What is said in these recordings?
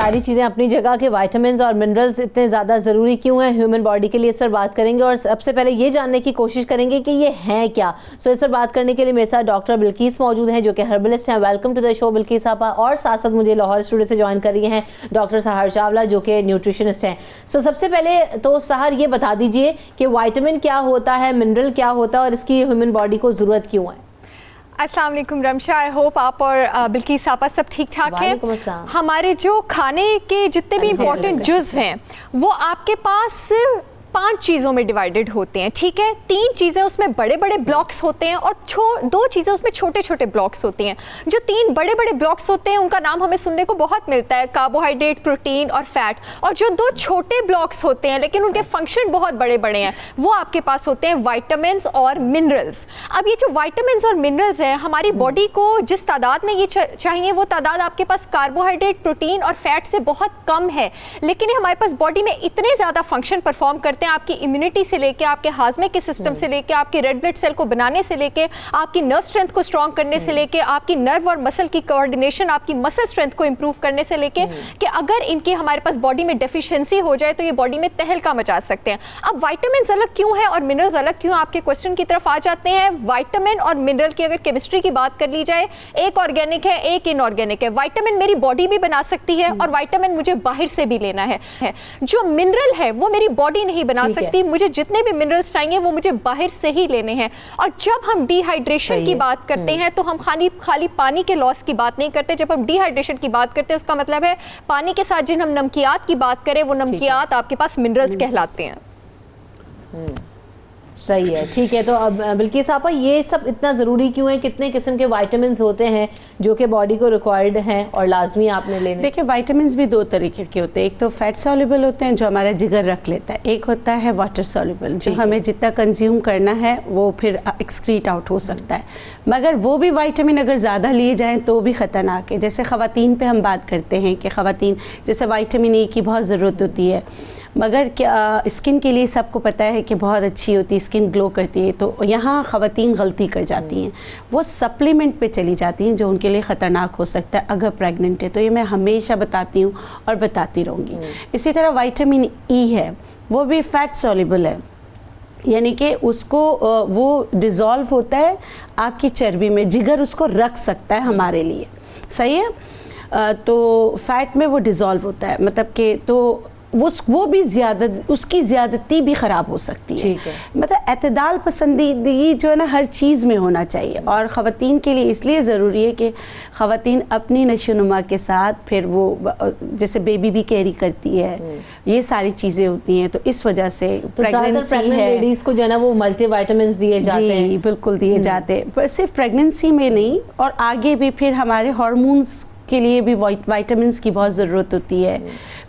सारी चीज़ें अपनी जगह के विटामिन्स और मिनरल्स इतने ज़्यादा ज़रूरी क्यों हैं ह्यूमन बॉडी के लिए, इस पर बात करेंगे और सबसे पहले ये जानने की कोशिश करेंगे कि ये हैं क्या। सो इस पर बात करने के लिए मेरे साथ डॉक्टर बिल्किस मौजूद हैं जो कि हर्बलिस्ट हैं। Welcome to the show Bilkis आपा। और साथ साथ मुझे लाहौर स्टूडियो से ज्वाइन कर रही हैं डॉक्टर सहर चावला जो कि न्यूट्रिशनिस्ट हैं। सो सबसे पहले तो सहर ये बता दीजिए कि विटामिन क्या होता है, मिनरल क्या होता है और इसकी ह्यूमन बॉडी को ज़रूरत क्यों है। अस्सलाम वालेकुम रमशा, आई होप आप और बिल्किस आपा सब ठीक ठाक हैं। हमारे जो खाने के जितने भी इम्पोर्टेंट जुज़्व हैं वो आपके पास 5 चीज़ों में डिवाइडेड होते हैं, ठीक है। 3 चीज़ें उसमें बड़े बड़े ब्लॉक्स होते हैं और 2 चीज़ें उसमें छोटे छोटे ब्लॉक्स होते हैं। जो 3 बड़े बड़े ब्लॉक्स होते हैं उनका नाम हमें सुनने को बहुत मिलता है, कार्बोहाइड्रेट, प्रोटीन और फैट। और जो 2 छोटे ब्लॉक्स होते हैं लेकिन उनके फंक्शन बहुत बड़े बड़े हैं वो आपके पास होते हैं विटामिन्स और मिनरल्स। अब ये जो विटामिन्स और मिनरल्स हैं हमारी बॉडी को जिस तादाद में ये चाहिए वो तादाद आपके पास कार्बोहाइड्रेट, प्रोटीन और फैट से बहुत कम है, लेकिन ये हमारे पास बॉडी में इतने ज़्यादा फंक्शन परफॉर्म करते हैं आपकी इम्यूनिटी से लेके, आपके हाजमे के सिस्टम से लेके, आपके रेड ब्लड सेल को बनाने से लेके, आपकी नर्व स्ट्रेंथ को स्ट्रॉन्ग करने से लेके, आपकी नर्व और मसल की कोऑर्डिनेशन, आपकी मसल स्ट्रेंथ को इंप्रूव करने से लेके कि अगर इनकी हमारे पास बॉडी में डेफिशिएंसी हो जाए तो ये बॉडी में तहलका मचा सकते हैं। अब विटामिन्स अलग क्यों है और मिनरल्स अलग क्यों, आपके क्वेश्चन की तरफ आ जाते हैं। विटामिन और मिनरल की अगर केमिस्ट्री की बात कर ली जाए, एक ऑर्गेनिक है एक इनऑर्गेनिक है। विटामिन मेरी बॉडी भी बना सकती है और विटामिन मुझे बाहर से भी लेना है। जो मिनरल है वो मेरी बॉडी नहीं बना सकती, मुझे जितने भी मिनरल्स चाहिए वो मुझे बाहर से ही लेने हैं। और जब हम डिहाइड्रेशन की बात करते हैं तो हम खाली पानी के लॉस की बात नहीं करते। जब हम डिहाइड्रेशन की बात करते हैं उसका मतलब है पानी के साथ जिन हम नमकियात की बात करें वो नमकियात आपके पास मिनरल्स कहलाते हैं। सही है, ठीक है। तो अब बिल्किस आपा ये सब इतना ज़रूरी क्यों है, कितने किस्म के विटामिन्स होते हैं जो कि बॉडी को रिक्वायर्ड हैं और लाजमी आपने लेने? देखिए विटामिन्स भी 2 तरीके के होते हैं। एक तो फैट सॉल्युबल होते हैं जो हमारा जिगर रख लेता है, एक होता है वाटर सॉल्युबल जो हमें जितना कंज्यूम करना है वो फिर एक्सक्रीट आउट हो सकता है। मगर वो भी विटामिन अगर ज़्यादा लिए जाएँ तो भी ख़तरनाक है। जैसे ख़वातीन पे हम बात करते हैं कि ख़वातीन जैसे विटामिन ए की बहुत ज़रूरत होती है, मगर क्या स्किन के लिए सबको पता है कि बहुत अच्छी होती है, स्किन ग्लो करती है। तो यहाँ ख़वातीन गलती कर जाती हैं, वो सप्लीमेंट पे चली जाती हैं जो उनके लिए ख़तरनाक हो सकता है अगर प्रेग्नेंट है। तो ये मैं हमेशा बताती हूँ और बताती रहूँगी। इसी तरह विटामिन ई है, वो भी फैट सॉल्युबल है, यानी कि उसको वो डिज़ोल्व होता है आपकी चर्बी में, जिगर उसको रख सकता है हमारे लिए, सही है। तो फैट में वो डिज़ोल्व होता है, मतलब कि तो वो भी ज़्यादा, उसकी ज़्यादती भी ख़राब हो सकती है। मतलब एतदाल पसंदीदगी जो है ना हर चीज़ में होना चाहिए। और ख़वातीन के लिए इसलिए ज़रूरी है कि ख़वातीन अपनी नशोनुमा के साथ फिर वो जैसे बेबी भी कैरी करती है, ये सारी चीज़ें होती हैं। तो इस वजह से प्रेगनेंसी है लेडीज़ को जो है ना वो मल्टी विटामिन दिए जाते हैं। बिल्कुल दिए जाते हैं, पर सिर्फ प्रेगनेंसी में नहीं और आगे भी फिर हमारे हार्मोन्स के लिए भी विटामिन्स की बहुत ज़रूरत होती है।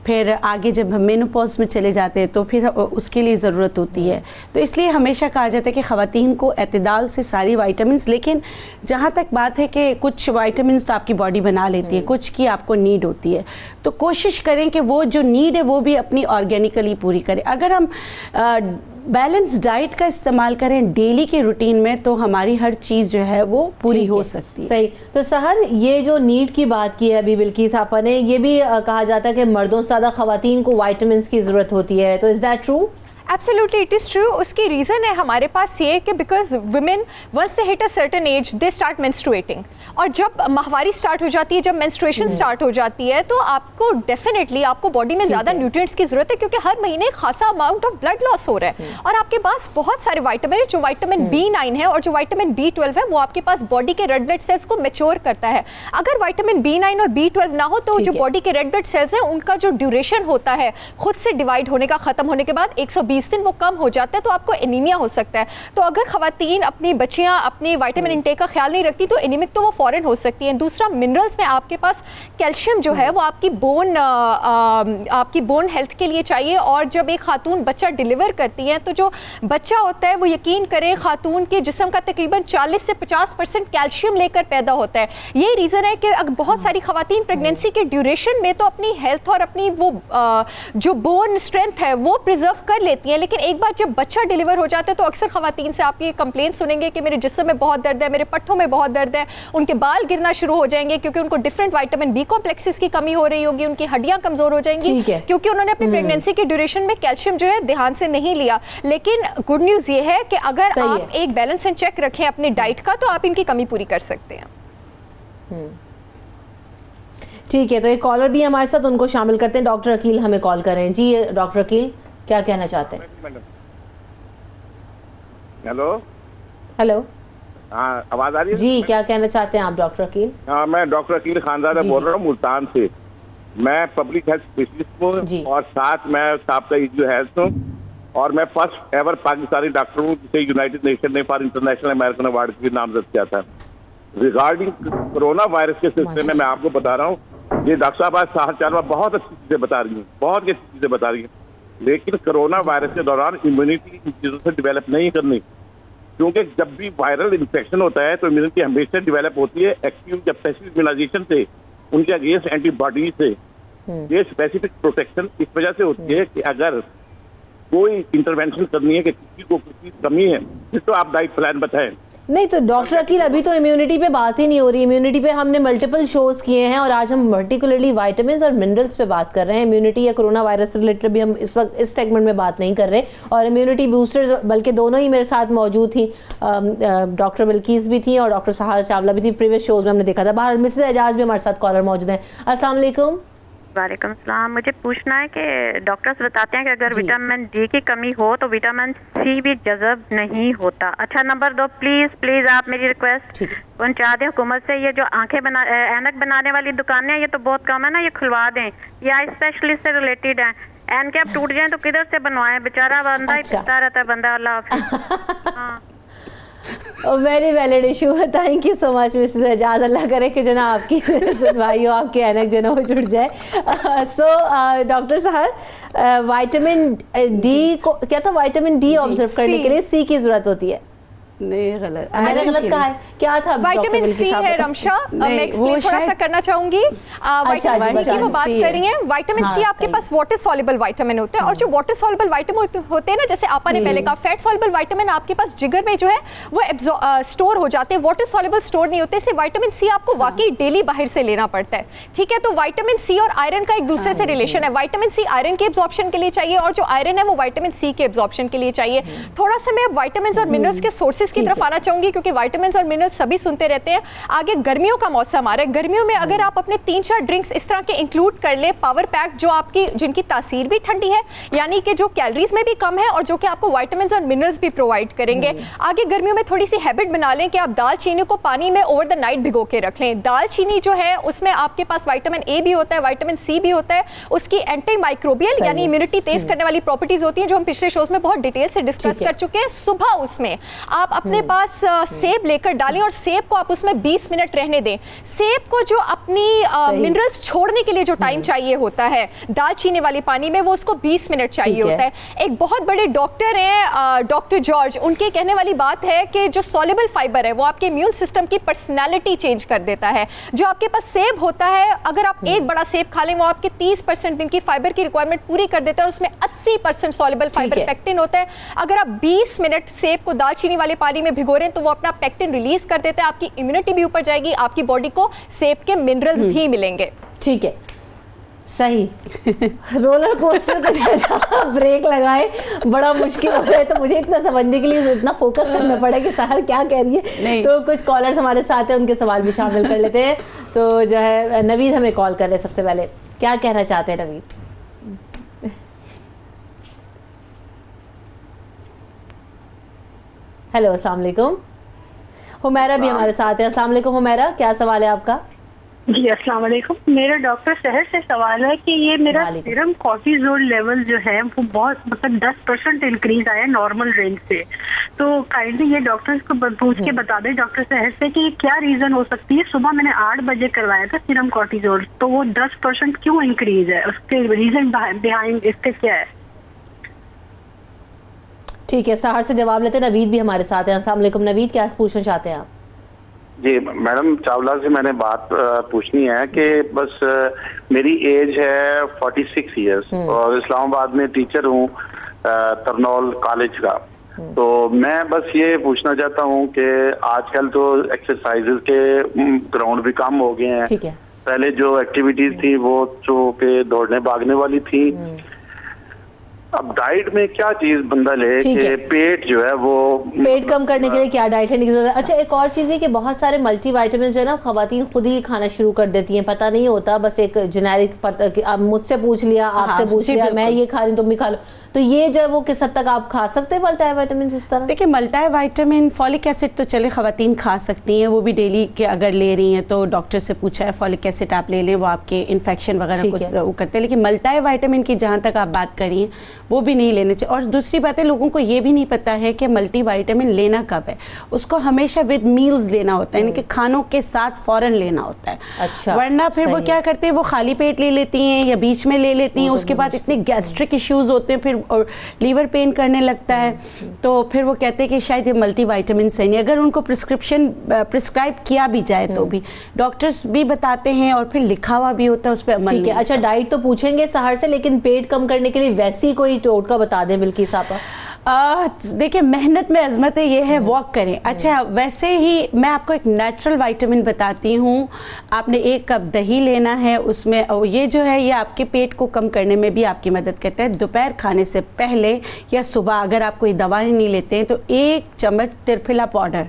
फिर आगे जब हम मेनोपॉज में चले जाते हैं तो फिर उसके लिए ज़रूरत होती है। तो इसलिए हमेशा कहा जाता है कि ख़वातीन को एतदाल से सारी विटामिन्स, लेकिन जहाँ तक बात है कि कुछ विटामिन्स तो आपकी बॉडी बना लेती है, कुछ की आपको नीड होती है। तो कोशिश करें कि वो जो नीड है वो भी अपनी ऑर्गेनिकली पूरी करें। अगर हम बैलेंस डाइट का इस्तेमाल करें डेली के रूटीन में तो हमारी हर चीज़ जो है वो पूरी हो सकती है। सही। तो सहर ये जो नीड की बात की है अभी बिल्किस आपा ने, ये भी कहा जाता है कि मर्दों से ज़्यादा ख़वातीन को विटामिन्स की ज़रूरत होती है, तो is that true? Absolutely it is true. उसकी रीज़न है हमारे पास ये कि because women once they hit a certain age they start menstruating, और जब माहवारी स्टार्ट हो जाती है, जब मेंस्ट्रुएशन स्टार्ट हो जाती है तो आपको डेफिनेटली आपको बॉडी में ज़्यादा न्यूट्रिएंट्स की ज़रूरत है क्योंकि हर महीने खासा अमाउंट ऑफ ब्लड लॉस हो रहा है। और आपके पास बहुत सारे विटामिन, जो विटामिन B9 है और जो विटामिन B12 है वो आपके पास बॉडी के रेड ब्लड सेल्स को मैच्योर करता है। अगर विटामिन B9 और B12 ना हो तो जो बॉडी के रेड ब्लड सेल्स हैं उनका जो ड्यूरेशन होता है खुद से डिवाइड होने का, ख़त्म होने के बाद 120 दिन वो कम हो जाता है, तो आपको एनीमिया हो सकता है। तो अगर ख़वातीन अपनी बच्चियाँ अपने विटामिन इंटेक का ख्याल नहीं रखती तो एनीमिक तो वो फ़ौरन हो सकती हैं। दूसरा, मिनरल्स में आपके पास कैल्शियम जो है वो आपकी बोन हेल्थ के लिए चाहिए। और जब एक खातून बच्चा डिलीवर करती है तो जो बच्चा होता है वो यकीन करें खातून के जिस्म का तकरीबन 40 से 50% कैल्शियम लेकर पैदा होता है। यही रीज़न है कि बहुत सारी ख़वातीन प्रेगनेंसी के ड्यूरेशन में तो अपनी हेल्थ और अपनी वो जो बोन स्ट्रेंथ है वो प्रिजर्व कर लेती सकती हैं, लेकिन एक बार जब बच्चा डिलीवर हो जाता है तो अक्सर खवातीन से आप ये कंप्लेंट सुनेंगे कि मेरे जिस्म में बहुत दर्द है, मेरे पट्टों में बहुत दर्द है, उनके बाल गिरना शुरू हो जाएंगे क्योंकि उनको डिफरेंट विटामिन बी कॉम्प्लेक्सेस की कमी हो रही होगी, उनकी हड्डियां कमजोर हो जाएंगी क्योंकि उन्होंने अपनी प्रेगनेंसी की ड्यूरेशन में कैल्शियम जो है ध्यान से नहीं लिया। लेकिन गुड न्यूज ये है कि अगर आप एक बैलेंस एंड चेक रखें अपनी डाइट का तो आप इनकी कमी पूरी कर सकते हैं। ठीक है, तो एक कॉलर भी हमारे साथ, उनको शामिल करते हैं। डॉक्टर अकील हमें कॉल कर रहे हैं। जी डॉक्टर अकील, क्या कहना चाहते हैं? हेलो हेलो, हाँ आवाज आ रही है जी? क्या कहना चाहते हैं आप डॉक्टर अकील? हाँ, मैं डॉक्टर अकील खानदादा बोल रहा हूँ मुल्तान से। मैं पब्लिक हेल्थ स्पेशलिस्ट हूँ और साथ मैं साबका ईजी हेल्थ हूँ और मैं फर्स्ट एवर पाकिस्तानी डॉक्टर हूँ जिसे यूनाइटेड नेशन ने फॉर इंटरनेशनल अमेरिकन अवार्ड के लिए नामजद किया था। रिगार्डिंग कोरोना वायरस के सिलसिले में मैं आपको बता रहा हूँ, ये डॉक्टर साहब आज साहर चारवा बहुत अच्छी चीजें बता रही हैं, बहुत अच्छी चीजें बता रही हैं, लेकिन कोरोना वायरस के दौरान इम्यूनिटी इन चीजों से डेवलप नहीं करनी, क्योंकि जब भी वायरल इन्फेक्शन होता है तो इम्यूनिटी हमेशा डेवलप होती है एक्टिव या पैसिव इम्यूनाइजेशन से, उनके अगेंस्ट एंटीबॉडी से। ये स्पेसिफिक प्रोटेक्शन इस वजह से होती है कि अगर कोई इंटरवेंशन करनी है कि किसी को किसी कमी है तो आप डाइट प्लान बताएं। नहीं तो डॉक्टर अकील, अभी तो इम्यूनिटी पे बात ही नहीं हो रही। इम्यूनिटी पे हमने मल्टीपल शोज किए हैं और आज हम पर्टिकुलरली विटामिन्स और मिनरल्स पे बात कर रहे हैं। इम्यूनिटी या कोरोना वायरस से रिलेटेड भी हम इस वक्त इस सेगमेंट में बात नहीं कर रहे। और इम्यूनिटी बूस्टर्स बल्कि दोनों ही मेरे साथ मौजूद थी, डॉक्टर बिल्कीस भी थी और डॉक्टर सहार चावला भी थी। प्रीवियस शोज में हमने देखा था। बाहर मिसेस एजाज भी हमारे साथ कॉलर मौजूद है। अस्सलाम वालेकुम। वालेकुम सलाम। मुझे पूछना है कि डॉक्टर्स बताते हैं कि अगर विटामिन डी की कमी हो तो विटामिन सी भी जज़ब नहीं होता। अच्छा, नंबर 2 प्लीज आप मेरी रिक्वेस्ट पहुंचा दें हुकूमत से, ये जो आंखें बना ऐनक बनाने वाली दुकानें हैं ये तो बहुत कम है ना, ये खुलवा दें या स्पेशलिस्ट से रिलेटेड है। एनके अब टूट जाए तो किधर से बनवाएं, बेचारा बंदा ही पिटता रहता है बंदा। अल्लाह हाफिज़। हाँ, वेरी वैलिड इशू है। Thank you so much Mrs Ejaz. अल्लाह करे कि जो ना आपकी सुनवाई हो, आपकी ऐनक जो ना वो जुड़ जाए। सो डॉक्टर साहब, विटामिन डी को क्या था, विटामिन डी ऑब्जर्व करने के लिए सी की जरूरत होती है? नहीं, गलत मैंने गलत कहा है। क्या था? विटामिन सी है रमशा, मैं एक्सप्लेन थोड़ा सा करना चाहूंगी। विटामिन सी की वो बात कर रही हैं। विटामिन सी आपके पास वाटर सॉल्युबल विटामिन होते हैं और जो वाटर सॉल्युबल विटामिन होते हैं ना, जैसे आपा ने पहले कहा, फैट सॉल्युबल विटामिन आपके पास जिगर में जो है वो स्टोर हो जाते हैं, वाटर सॉल्युबल स्टोर नहीं होते। इससे विटामिन सी आपको वाकई डेली बाहर से लेना पड़ता है। ठीक है, तो विटामिन सी और आयरन का एक दूसरे से रिलेशन है। विटामिन सी आयरन के एब्जॉर्प्शन के लिए चाहिए और जो आयरन है वो विटामिन सी के एब्जॉर्प्शन के लिए चाहिए। थोड़ा सा मैं विटामिन और मिनरल्स के सोर्सेज की तरफ आना चाहूंगी क्योंकि विटामिन्स और मिनरल्स सभी सुनते रहते हैं। आगे गर्मियों का मौसम आ रहा है, गर्मियों में अगर आप अपने 3-4 ड्रिंक्स इस तरह के इंक्लूड कर ले, पावर पैक जो आपकी जिनकी तासीर भी ठंडी है, यानी कि जो कैलोरीज में भी कम है और जो कि आपको विटामिन्स और मिनरल्स भी प्रोवाइड करेंगे। आगे गर्मियों में थोड़ी सी हैबिट बना लें कि आप दालचीनी को पानी में ओवर द नाइट भिगो के रख लें। दालचीनी जो है उसमें आपके पास विटामिन ए भी होता है, विटामिन सी भी होता है, उसकी एंटी माइक्रोबियल यानी इम्यूनिटी तेज करने वाली प्रॉपर्टीज होती हैं जो हम पिछले शोज में बहुत डिटेल से डिस्कस कर चुके हैं। सुबह उसमें आप अपने पास सेब लेकर डालें और सेब को आप उसमें 20 मिनट रहने दें। सेब को जो अपनी मिनरल्स छोड़ने के लिए जो टाइम चाहिए होता है दालचीनी वाली पानी में, वो उसको 20 मिनट चाहिए होता है। एक बहुत बड़े डॉक्टर हैं डॉक्टर जॉर्ज, उनके कहने वाली बात है कि जो सॉल्युबल फाइबर है वो आपके इम्यून सिस्टम की पर्सनैलिटी चेंज कर देता है। जो आपके पास सेब होता है, अगर आप एक बड़ा सेब खा लें वो आपके 30% दिन की फाइबर की रिक्वायरमेंट पूरी कर देता है और उसमें 80% सॉल्युबल फाइबर पेक्टिन होता है। अगर आप 20 मिनट सेब को दालचीनी वाले पानी में भिगो रहे हैं तो वो अपना पेक्टिन रिलीज कर देते हैं, आपकी इम्यूनिटी भी ऊपर जाएगी, आपकी बॉडी को सेब के मिनरल्स भी मिलेंगे। ठीक है, सही। रोलर कोस्टर का जरा ब्रेक लगाए, बड़ा मुश्किल हो रहा है, तो मुझे इतना समझने के लिए इतना फोकस करना पड़ा कि सहर क्या कह रही है। तो कुछ कॉलर्स हमारे साथ हैं, उनके सवाल भी शामिल कर लेते हैं। तो जो है नवीद हमें कॉल कर रहे हैं। सबसे पहले क्या कहना चाहते हैं नवीद? हेलो, अस्सलाम वालेकुम। हुमैरा भी हमारे साथ है। अस्सलाम वालेकुम हुमैरा, क्या सवाल है आपका? जी अस्सलाम वालेकुम। मेरा डॉक्टर शहर से सवाल है कि ये मेरा सीरम कॉर्टिसोल लेवल जो है वो बहुत मतलब 10% इंक्रीज आया नॉर्मल रेंज से। तो काइंडली ये डॉक्टर्स को पूछ के बता दें डॉक्टर शहर से कि क्या रीजन हो सकती है। सुबह मैंने 8 बजे करवाया था सीरम कॉर्टिसोल, तो वो 10% क्यों इंक्रीज है, उसके रीजन बिहाइंड इसके क्या है? ठीक है, सहर से जवाब लेते हैं। नवीद भी हमारे साथ है। अस्सलाम वालेकुम नवीद, क्या पूछना चाहते हैं आप? जी मैडम, चावला से मैंने बात पूछनी है कि बस मेरी एज है 46 ईयर्स और इस्लामाबाद में टीचर हूँ। तरनौल कॉलेज का। तो मैं बस ये पूछना चाहता हूँ कि आजकल तो एक्सरसाइजेज के ग्राउंड भी कम हो गए हैं। ठीक है। पहले जो एक्टिविटीज थी वो जो के दौड़ने भागने वाली थी, अब डाइट में क्या चीज बंदा ले कि पेट जो है वो पेट कम करने के लिए क्या डाइट लेने की जरूरत है? अच्छा, एक और चीज है कि बहुत सारे मल्टीविटामिन जो है ना खवातीन खुद ही खाना शुरू कर देती हैं, पता नहीं होता, बस एक जेनेरिक आप मुझसे पूछ लिया, आपसे पूछ लिया, मैं ये खा रही हूँ तुम भी खा लो, तो ये जो है वो किस हद तक आप खा सकते हैं मल्टीविटामिन इस तरह? देखिए मल्टीविटामिन, फॉलिक एसिड तो चले खवातीन खा सकती हैं, वो भी डेली के अगर ले रही हैं तो डॉक्टर से पूछा है फॉलिक एसिड आप ले लें, वो आपके इन्फेक्शन वगैरह को वो करते हैं, लेकिन मल्टीविटामिन की जहाँ तक आप बात करी हैं वो भी नहीं लेने चाहिए। और दूसरी बात है, लोगों को ये भी नहीं पता है कि मल्टीविटामिन लेना कब है, उसको हमेशा विद मील्स लेना होता है, यानी कि खानों के साथ फौरन लेना होता है। अच्छा, वरना फिर वो क्या करते हैं, वो खाली पेट ले लेती हैं या बीच में ले लेती हैं, उसके बाद इतने गैस्ट्रिक इश्यूज होते हैं, फिर और लीवर पेन करने लगता है, तो फिर वो कहते हैं कि शायद ये मल्टीविटामिन सही नहीं। अगर उनको प्रिस्क्राइब किया भी जाए तो भी डॉक्टर्स भी बताते हैं और फिर लिखा हुआ भी होता है, उस पर अमल नहीं। अच्छा, डाइट तो पूछेंगे सहर से, लेकिन पेट कम करने के लिए वैसी कोई टोटका बता दें बिल्किस आपा। देखिए मेहनत में अजमत है, ये है वॉक करें। अच्छा, वैसे ही मैं आपको एक नेचुरल विटामिन बताती हूँ। आपने 1 कप दही लेना है, उसमें ये जो है ये आपके पेट को कम करने में भी आपकी मदद करता है। दोपहर खाने से पहले या सुबह अगर आप कोई दवाई नहीं लेते हैं तो 1 चम्मच त्रिफला पाउडर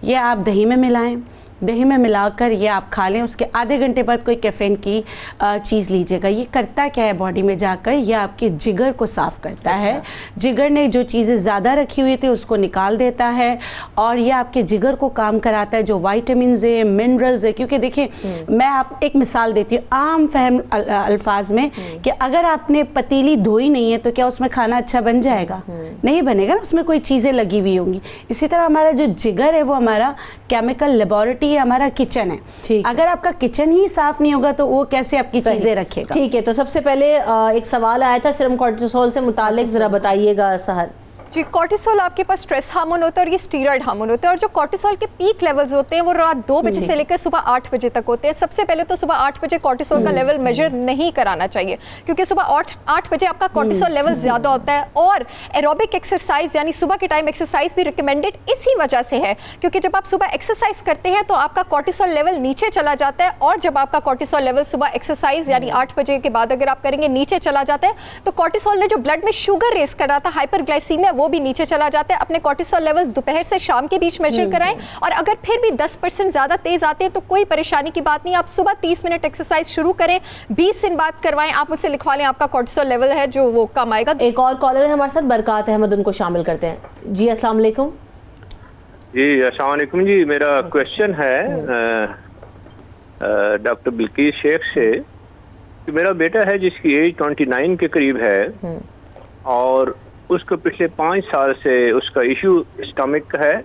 ये आप दही में मिलाएं, दही में मिलाकर ये आप खा लें। उसके आधे घंटे बाद कोई कैफीन की चीज़ लीजिएगा। ये करता क्या है बॉडी में जाकर, ये आपके जिगर को साफ करता है। जिगर ने जो चीज़ें ज़्यादा रखी हुई थी उसको निकाल देता है और ये आपके जिगर को काम कराता है, जो वाइटामिन है, मिनरल्स है। क्योंकि देखिए मैं आप एक मिसाल देती हूँ आम फहम अल्फाज में कि अगर आपने पतीली धोई नहीं है तो क्या उसमें खाना अच्छा बन जाएगा? नहीं बनेगा ना, उसमें कोई चीज़ें लगी हुई होंगी। इसी तरह हमारा जो जिगर है वो हमारा केमिकल लेबोरेटरी, हमारा किचन है। अगर आपका किचन ही साफ नहीं होगा तो वो कैसे आपकी चीजें रखेगा? ठीक है, तो सबसे पहले एक सवाल आया था सीरम कोर्टिसोल से मुतालिक, जरा बताइएगा सहर। जी, कॉर्टिसोल आपके पास स्ट्रेस हार्मोन होता है और ये स्टीरॉयड हार्मोन होता है, और जो कॉर्टिसोल के पीक लेवल्स होते हैं वो रात 2 बजे से लेकर सुबह 8 बजे तक होते हैं। सबसे पहले तो सुबह 8 बजे कॉर्टिसोल का लेवल मेजर नहीं कराना चाहिए, क्योंकि सुबह 8 बजे आपका कॉर्टिसोल लेवल ज़्यादा होता है। और एरोबिक एक्सरसाइज यानी सुबह के टाइम एक्सरसाइज भी रिकमेंडेड इसी वजह से है, क्योंकि जब आप सुबह एक्सरसाइज करते हैं तो आपका कॉर्टिसोल लेवल नीचे चला जाता है, और जब आपका कॉर्टिसोल लेवल सुबह एक्सरसाइज यानी 8 बजे के बाद अगर आप करेंगे नीचे चला जाता है, तो कॉर्टिसोल ने जो ब्लड में शुगर रेस कर रहा था, हाइपरग्लाइसीमिया, वो भी नीचे चला जाता है। अपने कॉर्टिसोल लेवल्स दोपहर से शाम के बीच मेजर कराएं, और अगर फिर भी 10% ज्यादा तेज आते हैं तो कोई परेशानी की बात नहीं, आप सुबह 30 मिनट एक्सरसाइज शुरू करें, 20 दिन बाद करवाएं, आप मुझसे लिखवा लें, आपका कॉर्टिसोल लेवल है जो वो कम आएगा। एक और कॉलर है हमारे साथ, बरकात अहमद, उनको शामिल करते हैं। जी अस्सलाम वालेकुम। जी अस्सलाम वालेकुम जी, मेरा क्वेश्चन है डॉक्टर बिल्किस शेख से कि मेरा बेटा है जिसकी एज 29 के करीब है और उसको पिछले 5 साल से उसका इशू स्टमक का है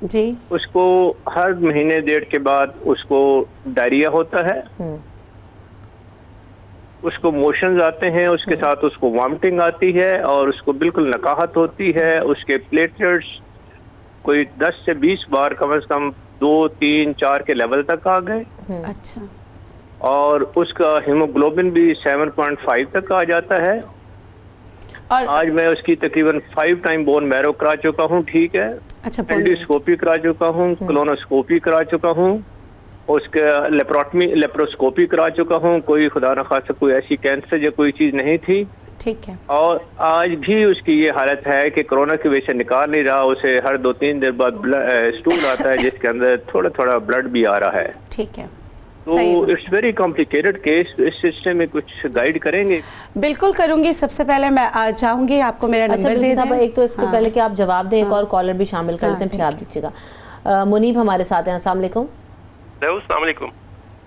जी। उसको हर महीने 1.5 के बाद उसको डायरिया होता है, उसको मोशंस आते हैं, उसके साथ उसको वॉमिटिंग आती है और उसको बिल्कुल नकाहत होती है। उसके प्लेटलेट्स कोई 10 से 20 बार कम से कम 2, 3, 4 के लेवल तक आ गए। अच्छा। और उसका हीमोग्लोबिन भी 7.5 तक आ जाता है। और आज मैं उसकी तकरीबन 5 टाइम बोन मैरो करा चुका हूँ, ठीक है। अच्छा, एंडोस्कोपी करा चुका हूँ, कोलोनोस्कोपी करा चुका हूँ, उसके लेप्रोस्कोपी करा चुका हूँ, कोई खुदा न खासा कोई ऐसी कैंसर या कोई चीज नहीं थी, ठीक है। और आज भी उसकी ये हालत है कि कोरोना की वजह से निकाल नहीं रहा, उसे हर 2-3 दिन बाद स्टूल आता है जिसके अंदर थोड़ा थोड़ा ब्लड भी आ रहा है। ठीक है, तो इट्स वेरी कॉम्प्लिकेटेड केस। इस सिस्टम में कुछ गाइड करेंगे? बिल्कुल करूंगी। सबसे पहले मैं चाहूंगी आपको मेरा नंबर दे दें। एक तो इसके पहले कि आप जवाब दें, एक और कॉलर भी शामिल कर लेते हैं, फिर आप दीजिएगा। मुनीब हमारे साथ हैं, अस्सलाम वालेकुम। अस्सलाम वालेकुम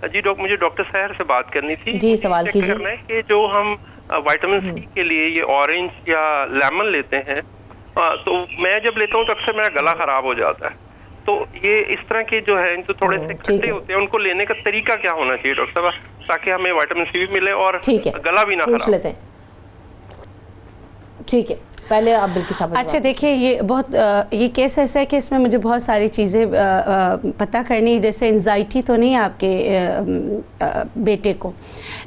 जी। मुझे डॉक्टर सहर से बात करनी थी। जी, सवाल कीजिए। कि जो हम विटामिन सी के लिए ये ऑरेंज या लेमन लेते हैं, तो मैं जब लेता हूँ तो अक्सर मेरा गला खराब हो जाता है, तो ये इस तरह के जो है जो थोड़े से खट्टे होते हैं उनको लेने का तरीका क्या होना चाहिए डॉक्टर साहब, ताकि हमें विटामिन सी भी मिले और गला भी ना खराब? लेते हैं। ठीक है, पहले आप बिल्किस साहब। अच्छा देखिए, ये केस ऐसा है कि इसमें मुझे बहुत सारी चीज़ें पता करनी, जैसे एंजाइटी तो नहीं आपके बेटे को,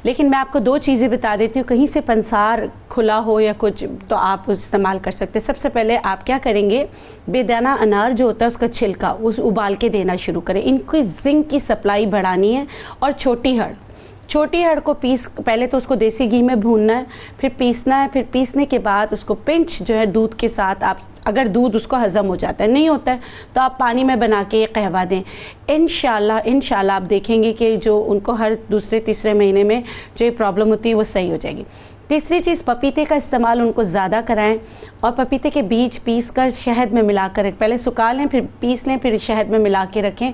लेकिन मैं आपको 2 चीज़ें बता देती हूँ। कहीं से पंसार खुला हो या कुछ तो आप इस्तेमाल कर सकते हैं। सबसे पहले आप क्या करेंगे, बेदाना अनार जो होता है उसका छिलका उस उबाल के देना शुरू करें। इनको जिंक की सप्लाई बढ़ानी है। और छोटी हड़ को पहले तो उसको देसी घी में भूनना है, फिर पीसना है, फिर पीसने के बाद उसको पिंच जो है दूध के साथ, आप अगर दूध उसको हजम हो जाता है, नहीं होता है तो आप पानी में बना के कहवा दें। इंशाल्लाह आप देखेंगे कि जो उनको हर दूसरे तीसरे महीने में जो ये प्रॉब्लम होती है वो सही हो जाएगी। तीसरी चीज़, पपीते का इस्तेमाल उनको ज़्यादा कराएं और पपीते के बीज पीस कर शहद में मिला कर, पहले सुखा लें, फिर पीस लें, फिर शहद में मिला के रखें।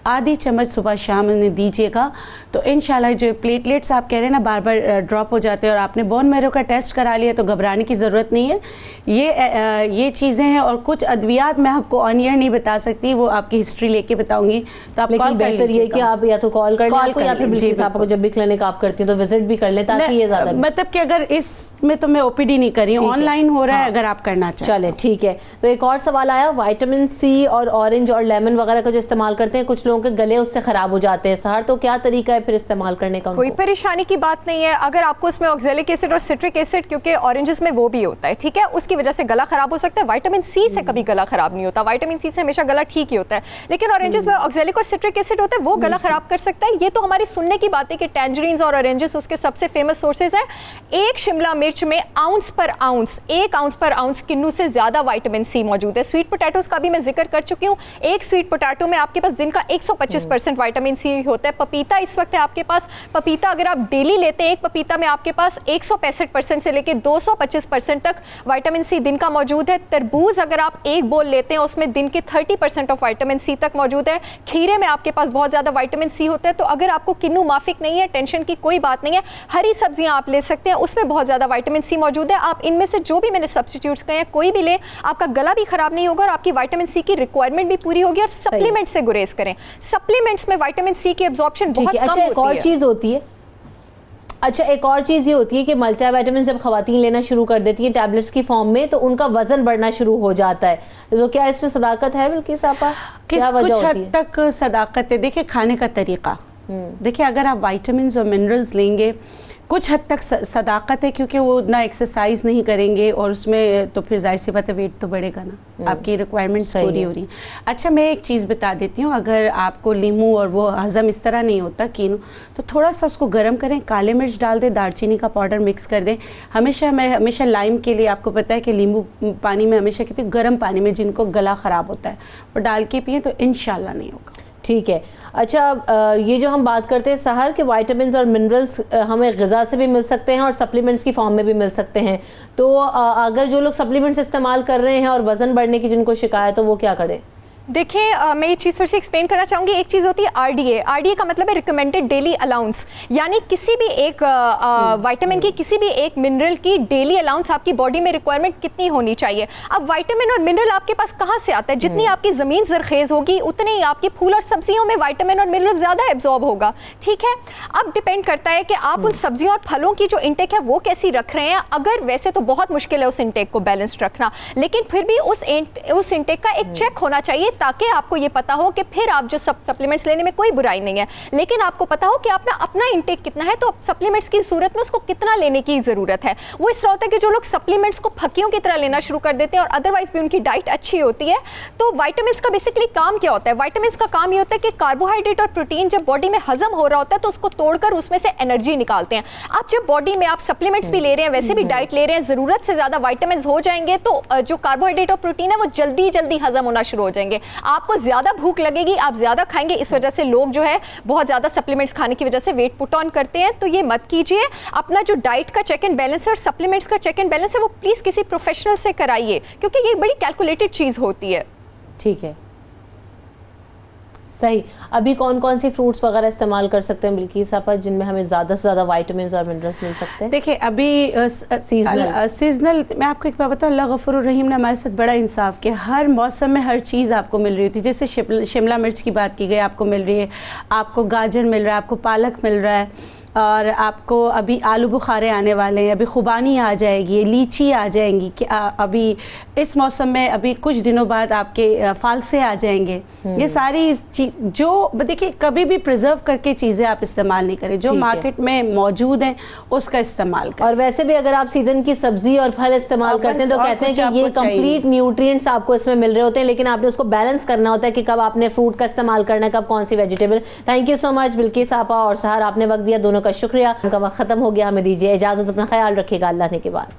आधी चम्मच सुबह शाम उन्हें दीजिएगा तो इंशाल्लाह जो प्लेटलेट्स आप कह रहे हैं ना बार बार ड्रॉप हो जाते हैं, और आपने बोन मैरो का टेस्ट करा लिया तो घबराने की ज़रूरत नहीं है। ये चीज़ें हैं। और कुछ अद्वियात मैं आपको ऑन ईयर नहीं बता सकती, वो आपकी हिस्ट्री लेके बताऊंगी। तो आप कॉल बेहतर ये कि आप या तो कॉल कर लें या फिर बिल्किस आपको जब भी क्लिनिक आप करती हैं तो विजिट भी कर लें, ताकि ये ज़्यादा मतलब कि अगर इसमें तो मैं ओपीडी नहीं कर रही हूँ, ऑनलाइन हो रहा है, अगर आप करना चाहें। चले ठीक है। तो एक और सवाल आया, विटामिन सी और ऑरेंज और लेमन वगैरह का जो इस्तेमाल करते हैं, कुछ लोगों के गले उससे खराब हो जाते हैं सहर, तो क्या तरीका है फिर इस्तेमाल करने का? कोई परेशानी की बात नहीं है। अगर आपको उसमें ऑक्सैलिक एसिड और सिट्रिक एसिड, क्योंकि ऑरेंजेस में वो भी होता है, ठीक है, उसकी वजह से गला खराब हो सकता है। विटामिन सी से कभी गला खराब नहीं होता, विटामिन सी से हमेशा गला ठीक ही होता है, लेकिन ऑरेंजेस में ऑक्सैलिक और सिट्रिक एसिड होता है, वो गला खराब कर सकता है। ये तो हमारी सुनने की बात है कि टैंजरीन्स और ऑरेंजेस उसके सबसे फेमस सोर्सेज हैं। एक शिमला मिर्च में एक आउंस पर आउंस किन्नू से ज्यादा विटामिन सी मौजूद है। स्वीट पोटैटोस का भी मैं जिक्र कर चुकी हूँ। एक स्वीट पोटैटो में आपके पास दिन का 125% विटामिन सी होता है। पपीता इस वक्त है आपके पास, पपीता अगर आप डेली लेते हैं, एक पपीता में आपके पास 165% से लेकर 225% तक विटामिन सी दिन का मौजूद है। तरबूज अगर आप एक बोल लेते हैं उसमें दिन के 30% ऑफ विटामिन सी तक मौजूद है। खीरे में आपके पास बहुत ज्यादा विटामिन सी होता है। तो अगर आपको किन्नू माफिक नहीं है, टेंशन की कोई बात नहीं है, हरी सब्जियां आप ले सकते हैं, उसमें बहुत ज्यादा विटामिन सी मौजूद है। आप इनमें से जो भी मैंने सब्स्टिट्यूट्स कहे हैं कोई भी ले, आपका गला भी खराब नहीं होगा और आपकी विटामिन सी की रिक्वायरमेंट भी पूरी होगी। और सप्लीमेंट से गुरेज करें, सप्लीमेंट्स में विटामिन सी की एब्जॉर्प्शन बहुत कम होती है। एक और चीज होती है, एक और चीज ये होती है कि मल्टीविटामिन जब खवातीन लेना शुरू कर देती हैं टैबलेट्स की फॉर्म में, तो उनका वजन बढ़ना शुरू हो जाता है। तो क्या इसमें सदाकत है बिल्किस आपा? क्या वजह कुछ होती हद तक सदाकत है। देखिए, खाने का तरीका, देखिए अगर आप विटामिन और मिनरल्स लेंगे कुछ हद तक सदाकत है, क्योंकि वो ना एक्सरसाइज नहीं करेंगे और उसमें तो फिर जाहिर सी बात है वेट तो बढ़ेगा ना, आपकी रिक्वायरमेंट्स पूरी हो रही हैं। अच्छा, मैं एक चीज़ बता देती हूँ, अगर आपको लीमू और वो हजम इस तरह नहीं होता कीनू, तो थोड़ा सा उसको गर्म करें, काले मिर्च डाल दें, दालचीनी का पाउडर मिक्स कर दें। हमेशा लाइम के लिए आपको पता है कि नींबू पानी में हमेशा कहते हैं गर्म पानी में, जिनको गला ख़राब होता है वो डाल के पिए तो इंशाल्लाह नहीं होगा। ठीक है। अच्छा, ये जो हम बात करते हैं सहर के विटामिन और मिनरल्स हमें ग़िज़ा से भी मिल सकते हैं और सप्लीमेंट्स की फॉर्म में भी मिल सकते हैं, तो अगर जो लोग सप्लीमेंट्स इस्तेमाल कर रहे हैं और वजन बढ़ने की जिनको शिकायत हो, वो क्या करें? देखिए, मैं ये चीज़ थोड़ी सी एक्सप्लेन करना चाहूँगी। एक चीज़ होती है आरडीए। आरडीए का मतलब है रिकमेंडेड डेली अलाउंस, यानी किसी भी एक विटामिन की, किसी भी एक मिनरल की डेली अलाउंस आपकी बॉडी में रिक्वायरमेंट कितनी होनी चाहिए। अब विटामिन और मिनरल आपके पास कहाँ से आता है? जितनी आपकी ज़मीन जरखेज़ होगी उतनी ही आपके फूल और सब्जियों में विटामिन और मिनरल ज़्यादा एब्जॉर्ब होगा। ठीक है, अब डिपेंड करता है कि आप उन सब्जियों और फलों की जो इंटेक है वो कैसी रख रहे हैं। अगर वैसे तो बहुत मुश्किल है उस इंटेक को बैलेंस्ड रखना, लेकिन फिर भी उस इंटेक का एक चेक होना चाहिए, ताकि आपको ये पता हो कि फिर आप जो सप्लीमेंट्स लेने में कोई बुराई नहीं है, लेकिन आपको पता हो कि अपना इंटेक कितना है, तो सप्लीमेंट्स की सूरत में उसको कितना लेने की जरूरत है। वो इस तरह होता है कि जो लोग सप्लीमेंट्स को फकियों की तरह लेना शुरू कर देते हैं और अदरवाइज भी उनकी डाइट अच्छी होती है। तो विटामिन्स का बेसिकली काम क्या होता है? विटामिन्स का काम ये होता है कि कार्बोहाइड्रेट और प्रोटीन जब बॉडी में हजम हो रहा होता है तो उसको तोड़कर उसमें से एनर्जी निकालते हैं। आप जब बॉडी में आप सप्लीमेंट्स भी ले रहे हैं, वैसे भी डाइट ले रहे हैं, जरूरत से ज्यादा विटामिन्स हो जाएंगे तो जो कार्बोहाइड्रेट और प्रोटीन है वो जल्दी हजम होना शुरू हो जाएंगे। आपको ज्यादा भूख लगेगी, आप ज्यादा खाएंगे। इस वजह से लोग जो है बहुत ज्यादा सप्लीमेंट्स खाने की वजह से वेट पुट ऑन करते हैं। तो ये मत कीजिए। अपना जो डाइट का चेक एंड बैलेंस है और सप्लीमेंट्स का चेक एंड बैलेंस है वो प्लीज किसी प्रोफेशनल से कराइए, क्योंकि ये बड़ी कैलकुलेटेड चीज होती है। ठीक है, सही। अभी कौन कौन सी फ्रूट्स वगैरह इस्तेमाल कर सकते हैं बिल्किस आपा जिनमें हमें ज़्यादा से ज़्यादा विटामिन्स और मिनरल्स मिल सकते हैं? देखिए, अभी सीजनल मैं आपको एक बात बताऊँ, अल्लाह गफूर रहीम ने हमारे साथ बड़ा इंसाफ किया। हर मौसम में हर चीज़ आपको मिल रही होती है। जैसे शिमला मिर्च की बात की गई, आपको मिल रही है, आपको गाजर मिल रहा है, आपको पालक मिल रहा है, और आपको अभी आलू बुखारे आने वाले हैं, अभी खुबानी आ जाएगी, लीची आ जाएंगी कि अभी इस मौसम में अभी कुछ दिनों बाद आपके फालसे आ जाएंगे। ये सारी जो देखिए कभी भी प्रिजर्व करके चीज़ें आप इस्तेमाल नहीं करें, जो मार्केट में मौजूद हैं उसका इस्तेमाल करें। और वैसे भी अगर आप सीजन की सब्जी और फल इस्तेमाल करते हैं तो कहते हैं कि ये कंप्लीट न्यूट्रिएंट्स आपको इसमें मिल रहे होते हैं, लेकिन आपने उसको बैलेंस करना होता है कि कब आपने फ्रूट का इस्तेमाल करना है, कब कौन सी vegetable. Thank you so much Bilkis आपा और सहर, आपने वक्त दिया, दोनों का शुक्रिया। उनका वक्त खत्म हो गया, हमें दीजिए इजाजत, अपना ख्याल रखिएगा, अल्लाह ने के बाद।